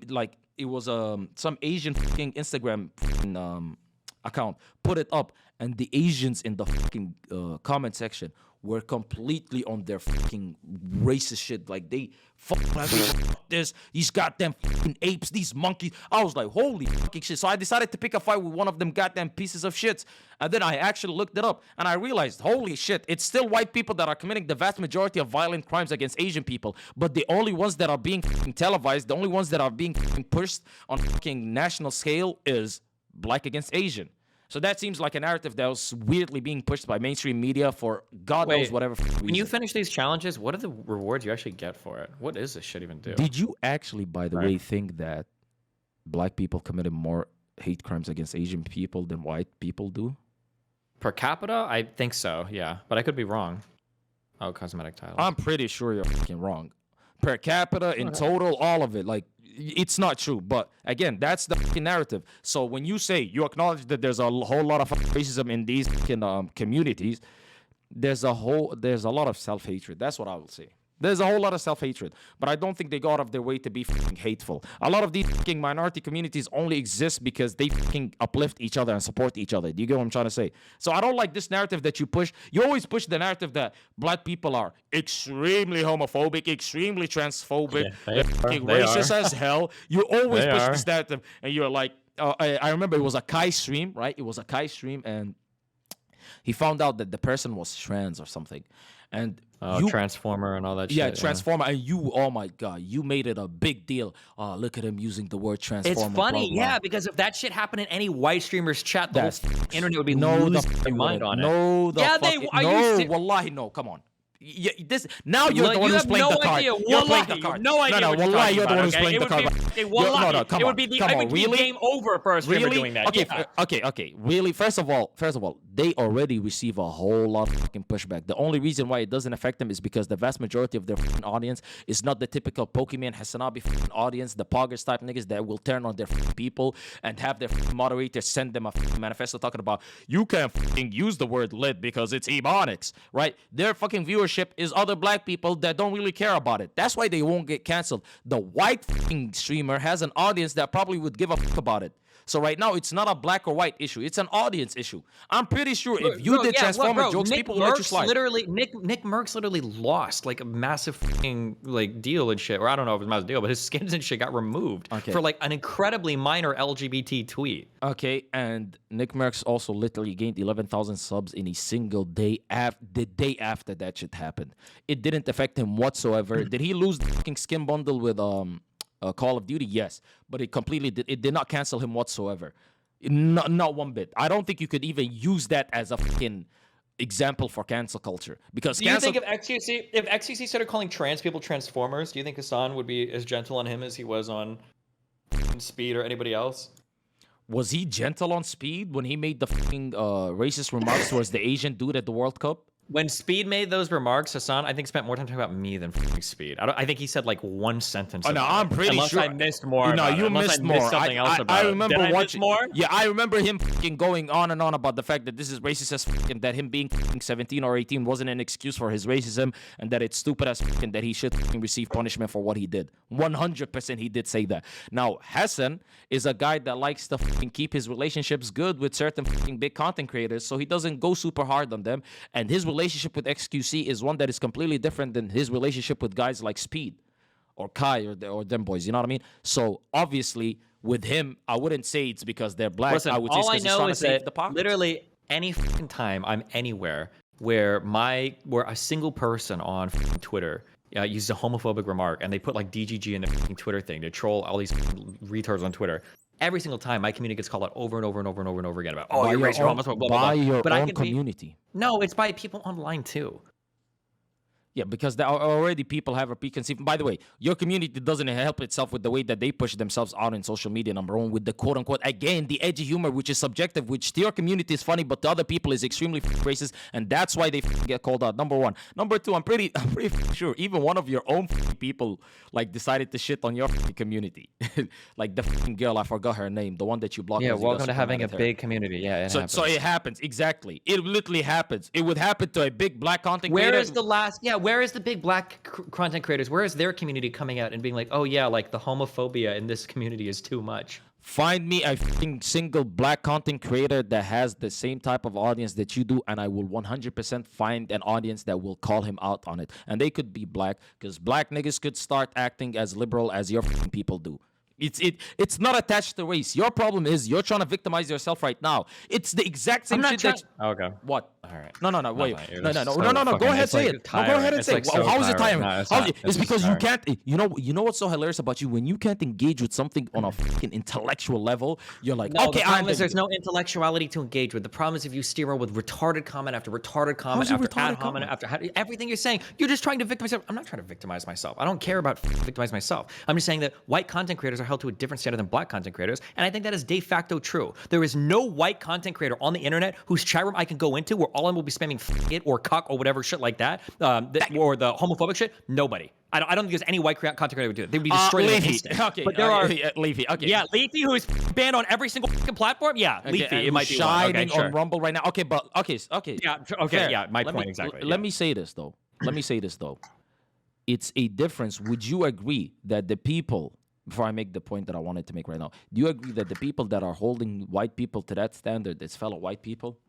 it was some Asian fucking Instagram account put it up, and the Asians in the fucking comment section were completely on their fucking racist shit. Like they fuck this, these goddamn fucking apes, these monkeys. I was like, holy fucking shit. So I decided to pick a fight with one of them goddamn pieces of shit. And then I actually looked it up and I realized, holy shit, it's still white people that are committing the vast majority of violent crimes against Asian people. But the only ones that are being fucking televised, the only ones that are being fucking pushed on fucking national scale is black against Asian. So that seems like a narrative that was weirdly being pushed by mainstream media for God knows whatever reason. When you finish these challenges, what are the rewards you actually get for it? What does this shit even do? Did you actually, by the way, think that black people committed more hate crimes against Asian people than white people do? Per capita? I think so, yeah. But I could be wrong. Oh, cosmetic title. I'm pretty sure you're fucking wrong. Per capita, in total, all of it. Like, it's not true. But again, that's the fucking narrative. So when you say you acknowledge that there's a whole lot of racism in these fucking communities, there's a lot of self-hatred. That's what I will say. There's a whole lot of self-hatred, but I don't think they go out of their way to be fucking hateful. A lot of these fucking minority communities only exist because they fucking uplift each other and support each other. Do you get what I'm trying to say? So I don't like this narrative that you push. You always push the narrative that black people are extremely homophobic, extremely transphobic, fucking racist as hell. You always push this narrative, and you're like, I remember it was a Kai stream, right? It was a Kai stream, and he found out that the person was trans or something. and Transformer and all that shit. Yeah, Transformer, and you, oh my god, you made it a big deal. Look at him using the word Transformer. It's funny, blah, blah. yeah, because if that shit happened in any white streamer's chat, the whole internet would be no, losing their mind on it. No, the Yeah, fucking, are no, you wallahi, no, come on. Yeah, this now you're Look, the one you who's have playing no the card. idea. You're Wallahi, playing the you card. have no idea No, what you're wallahi, talking you're the one about, who's okay? playing the card. Wallahi, come it on. would be the, Come it on, would be really? game over for a streamer Really? doing that. Okay, Yeah. okay. Really? First of all, they already receive a whole lot of fucking pushback. The only reason why it doesn't affect them is because the vast majority of their fucking audience is not the typical Pokemon Hasanabi fucking audience, the poggers type niggas that will turn on their fucking people and have their fucking moderators send them a fucking manifesto talking about you can't fucking use the word lit because it's ebonics, right? Their fucking viewership is other black people that don't really care about it. That's why they won't get canceled. The white fucking streamer has an audience that probably would give a fuck about it. So right now, it's not a black or white issue. It's an audience issue. I'm pretty sure if you did Transformer jokes, people would let you slide. Nick Merckx literally lost like a massive fucking like deal and shit. Or I don't know if it was a massive deal, but his skins and shit got removed for like an incredibly minor LGBT tweet. Okay, and Nick Merckx also literally gained 11,000 subs in a single day the day after that shit happened. It didn't affect him whatsoever. Did he lose the fucking skin bundle with Call of Duty? Yes, but it did not cancel him whatsoever. Not one bit. I don't think you could even use that as a fucking example for cancel culture, because do you think if XQC started calling trans people Transformers, do you think Hassan would be as gentle on him as he was on Speed or anybody else? Was he gentle on Speed when he made the fucking racist remarks towards the Asian dude at the World Cup? When Speed made those remarks, Hassan, I think spent more time talking about me than Speed. I think he said like one sentence. Oh no, I'm pretty sure. Unless I missed more. No, you missed more. Something else about I remember Did watching. I miss more? Yeah, I remember him fucking going on and on about the fact that this is racist as fucking, that him being fucking 17 or 18 wasn't an excuse for his racism, and that it's stupid as fucking that he should fucking receive punishment for what he did. 100% he did say that. Now, Hassan is a guy that likes to fucking keep his relationships good with certain fucking big content creators, so he doesn't go super hard on them, and his relationship with XQC is one that is completely different than his relationship with guys like Speed or Kai or them boys, you know what I mean? So obviously with him, I wouldn't say it's because they're black. Listen, I would say all I it's because he's know trying to is save that the pockets. literally any fucking time I'm anywhere where a single person on Twitter uses a homophobic remark and they put like DGG in the fucking Twitter thing to troll all these retards on Twitter. Every single time, my community gets called out over and over and over and over and over again about, oh, you're racist, homophobic, blah, blah, blah. By your but own community. No, it's by people online too. Yeah, because there are already people have a preconceived. By the way, your community doesn't help itself with the way that they push themselves out in social media. Number one, with the quote unquote, again, the edgy humor, which is subjective, which to your community is funny, but to other people is extremely racist, and that's why they get called out. Number one. Number two, I'm pretty sure even one of your own people like decided to shit on your community, like the girl, I forgot her name, the one that you blocked. Yeah, welcome to having a big community. Yeah, so it happens exactly. It literally happens. It would happen to a big black content creator. Where is the big black content creators? Where is their community coming out and being like, oh yeah, like the homophobia in this community is too much? Find me a single black content creator that has the same type of audience that you do, and I will 100% find an audience that will call him out on it. And they could be black, because black niggas could start acting as liberal as your people do. It's not attached to race. Your problem is you're trying to victimize yourself right now. It's the exact same shit that... Okay. What? All right. No, wait. No. So Go ahead, say it. No, go ahead and say it. How is it tiring? It's because you can't... You know what's so hilarious about you? When you can't engage with something on a fucking intellectual level, you're like, no, okay, the problem is there's no intellectuality to engage with. The problem is if you steer with retarded comment after retarded comment after ad hominem after everything you're saying, you're just trying to victimize yourself. I'm not trying to victimize myself. I don't care about victimizing myself. I'm just saying that white content creators are held to a different standard than black content creators, and I think that is de facto true. There is no white content creator on the internet whose chat room I can go into where all I will be spamming it or cuck or whatever shit like that, or the homophobic shit. Nobody. I don't think there's any white content creator who would do it. They would be destroyed in an instant. Okay, but there are Leafy. Okay, yeah, Leafy, who is banned on every single platform. Yeah, Leafy. It might be shining one. Okay, on Rumble right now. Okay, but okay. Yeah, okay, fair. yeah. My point exactly. Let me say this though. It's a difference. Would you agree that the people? Before I make the point that I wanted to make right now, do you agree that the people that are holding white people to that standard is fellow white people?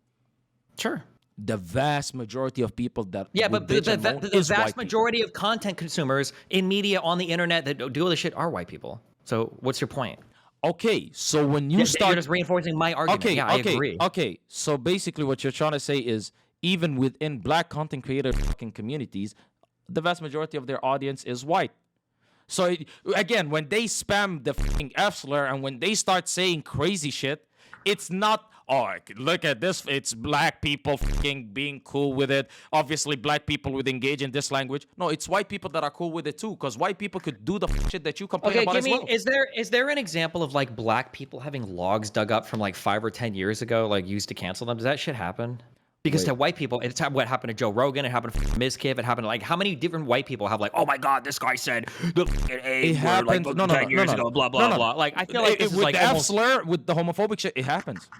Sure. The vast majority of people that but the vast majority of content consumers in media on the internet that do all this shit are white people. So what's your point? Okay, so when you start... You're just reinforcing my argument. I agree. Okay, so basically what you're trying to say is even within black content creator fucking communities, the vast majority of their audience is white. So again, when they spam the fucking F slur and when they start saying crazy shit, it's not, oh, look at this, it's black people fucking being cool with it. Obviously, black people would engage in this language. No, it's white people that are cool with it too, because white people could do the shit that you complain about as well. Is there an example of like black people having logs dug up from like 5 or 10 years ago, like used to cancel them? Does that shit happen? Because to white people, it's what happened to Joe Rogan, it happened to Mizkif, it happened to like how many different white people have like, oh my god, this guy said the it happened like 10 years ago, blah blah blah. Like I feel like this is with like the almost... F slur, with the homophobic shit, it happens.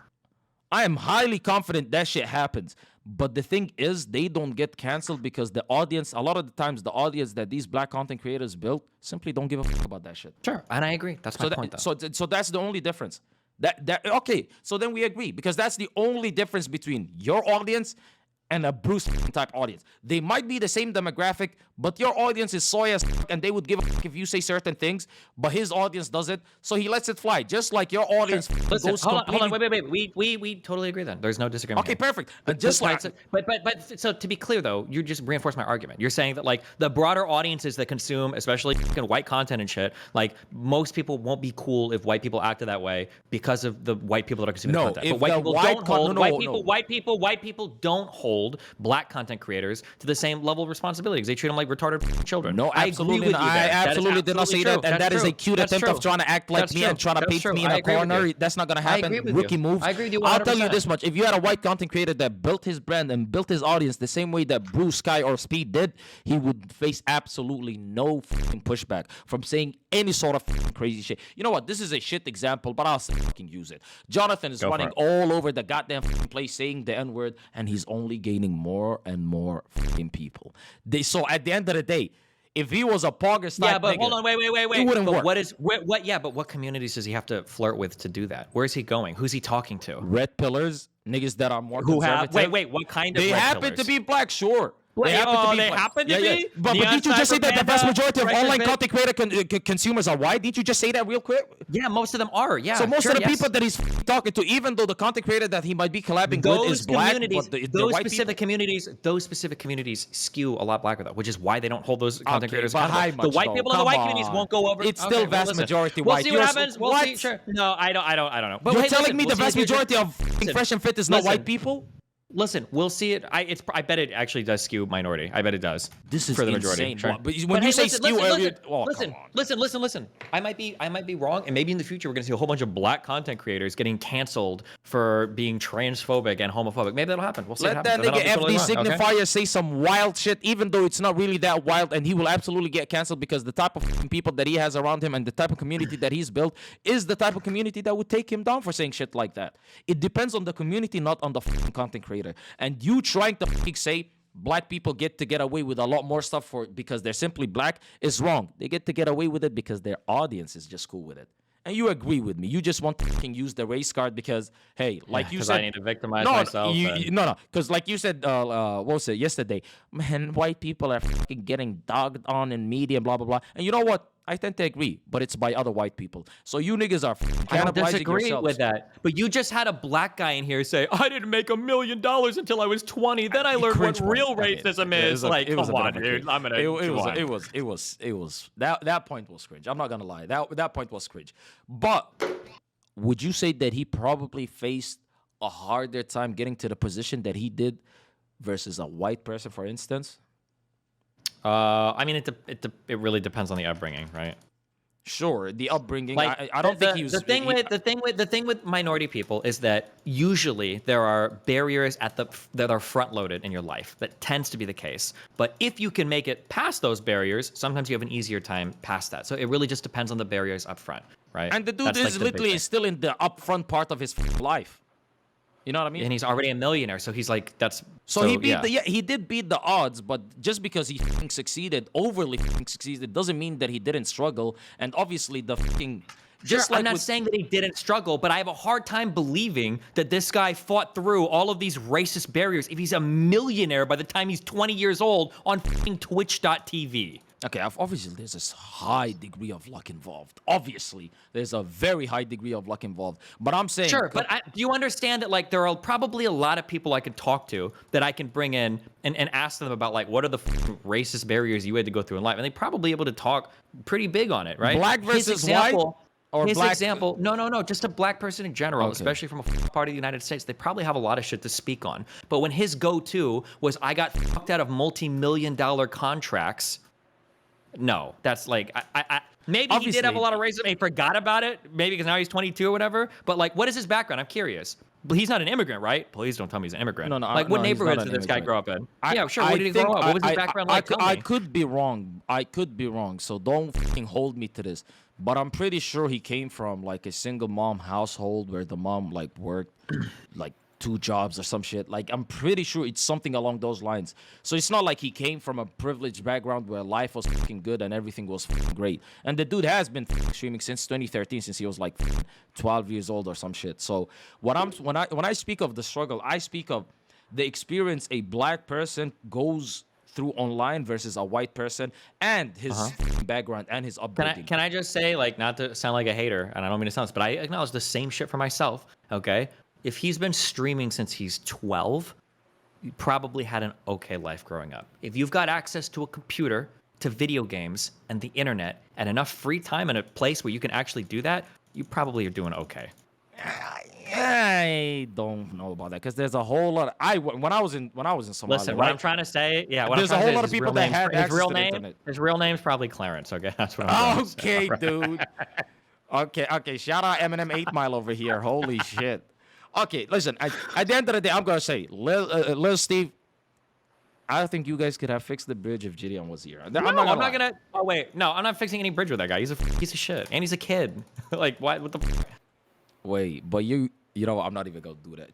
I am highly confident that shit happens. But the thing is, they don't get canceled because the audience, a lot of the times, the audience that these black content creators built simply don't give a fuck about that shit. Sure, and I agree. That's my point, though. So that's the only difference. Okay, so then we agree because that's the only difference between your audience and a Bruce type audience. They might be the same demographic, but your audience is soy as fuck and they would give a fuck if you say certain things, but his audience doesn't, so he lets it fly. Just like your audience Listen, goes hold on, completely... wait. We totally agree then. There's no disagreement. Okay, here. perfect. Just like... But so to be clear though, you just reinforced my argument. You're saying that like the broader audiences that consume, especially fucking white content and shit, like most people won't be cool if white people acted that way because of the white people that are consuming content. But white people don't hold white people don't hold black content creators to the same level of responsibility because they treat them like retarded children. No, absolutely. I absolutely did not say that. And that is a cute attempt of trying to act like me and trying to paint me in a corner. That's not going to happen. Rookie moves. I agree with you 100%. I'll tell you this much. If you had a white content creator that built his brand and built his audience the same way that Bruce, Sky, or Speed did, he would face absolutely no fucking pushback from saying any sort of fucking crazy shit. You know what? This is a shit example, but I'll fucking use it. Jonathan is running all over the goddamn fucking place saying the N-word, and he's only gaining more and more fucking people. So at the end of the day, if he was a poggers type but nigga, hold on, wait. it wouldn't work. But what communities does he have to flirt with to do that? Where's he going? Who's he talking to? Red pillars, niggas that are more who conservative. have what kind of they red happen pillars? to be black, sure. They happen to be? But didn't you just say that the vast majority of online content creator consumers are white? Didn't you just say that real quick? Yeah, most of them are. Yeah. So most of the people that he's talking to, even though the content creator that he might be collabing with is black, but those specific communities skew a lot blacker though, which is why they don't hold those content creators accountable. The white though? people in the white communities won't go over. It's still vast majority we'll white. See what happens. We'll see. Sure. No, I don't know. But you're telling me the vast majority of Fresh and Fit is not white people? Listen, we'll see it. I bet it actually does skew minority. I bet it does. This is for the insane. majority. Sure. But when you say skew, listen. I might be wrong, and maybe in the future we're gonna see a whole bunch of black content creators getting canceled for being transphobic and homophobic. Maybe that'll happen. We'll see. Let that nigga FD Signifier say some wild shit, even though it's not really that wild, and he will absolutely get canceled because the type of people that he has around him and the type of community that he's built is the type of community that would take him down for saying shit like that. It depends on the community, not on the content creator. And you trying to say black people get away with a lot more stuff because they're simply black is wrong. They get to get away with it because their audience is just cool with it. And you agree with me. You just want to use the race card because, hey, like you said, I need to victimize myself. No, because like you said, what was it yesterday? Man, white people are fucking getting dogged on in media, blah blah blah. And you know what? I tend to agree, but it's by other white people. So you niggas are cannibalizing I don't disagree yourselves. with that. But you just had a black guy in here say, I didn't make $1 million until I was 20. Then I learned what real racism is. Like, come on, dude. I'm gonna. It was that point was cringe. I'm not gonna lie. That point was cringe. But would you say that he probably faced a harder time getting to the position that he did versus a white person, for instance? I mean, it really depends on the upbringing, right? Sure, the upbringing. Like, I don't think he was. The thing with minority people is that usually there are barriers that are front loaded in your life. That tends to be the case. But if you can make it past those barriers, sometimes you have an easier time past that. So it really just depends on the barriers up front, right? And the dude is literally still in the upfront part of his life. You know what I mean? And he's already a millionaire, so he's like, that's... So he beat he did beat the odds, but just because he overly succeeded, doesn't mean that he didn't struggle. And obviously the fucking... I'm not saying that he didn't struggle, but I have a hard time believing that this guy fought through all of these racist barriers if he's a millionaire by the time he's 20 years old on fucking Twitch.tv. Okay, obviously there's this high degree of luck involved. Obviously, there's a very high degree of luck involved. But I'm saying, sure, but do you understand that like there are probably a lot of people I could talk to that I can bring in and ask them about like what are the racist barriers you had to go through in life, and they're probably able to talk pretty big on it, right? Black versus white, or his black... example, no, just a black person in general, especially from a part of the United States, they probably have a lot of shit to speak on. But when his go-to was, I got fucked out of multi-million-dollar contracts. No, that's like, maybe obviously, he did have a lot of racism. He forgot about it, maybe because now he's 22 or whatever. But like, what is his background? I'm curious. But he's not an immigrant, right? Please don't tell me he's an immigrant. No. Like, what neighborhoods did this guy grow up in? Yeah, sure. Where did he grow up? What was his background like? I could be wrong. So don't fucking hold me to this. But I'm pretty sure he came from like a single mom household where the mom like worked like 2 jobs or some shit. Like, I'm pretty sure it's something along those lines. So it's not like he came from a privileged background where life was fucking good and everything was fucking great. And the dude has been streaming since 2013, since he was like 12 years old or some shit. So when I speak of the struggle, I speak of the experience a black person goes through online versus a white person and his background and his upbringing. Can I just say, like, not to sound like a hater, and I don't mean to sound this, but I acknowledge the same shit for myself, okay? If he's been streaming since he's 12, you probably had an okay life growing up. If you've got access to a computer, to video games, and the internet, and enough free time in a place where you can actually do that, you probably are doing okay. I don't know about that because there's a whole lot. When I was in Somalia. Listen, what I'm trying to say, there's a whole lot of people that had access to the internet. His real name's probably Clarence. Okay, that's what I'm saying. Okay, dude. Okay. Shout out Eminem 8 Mile over here. Holy shit. Okay, listen. At the end of the day, I'm gonna say, Lil Steve, I think you guys could have fixed the bridge if Gideon was here. I'm not gonna. Oh wait, no, I'm not fixing any bridge with that guy. He's a piece of shit, and he's a kid. Like, what the? Wait, but you know, I'm not even gonna do that.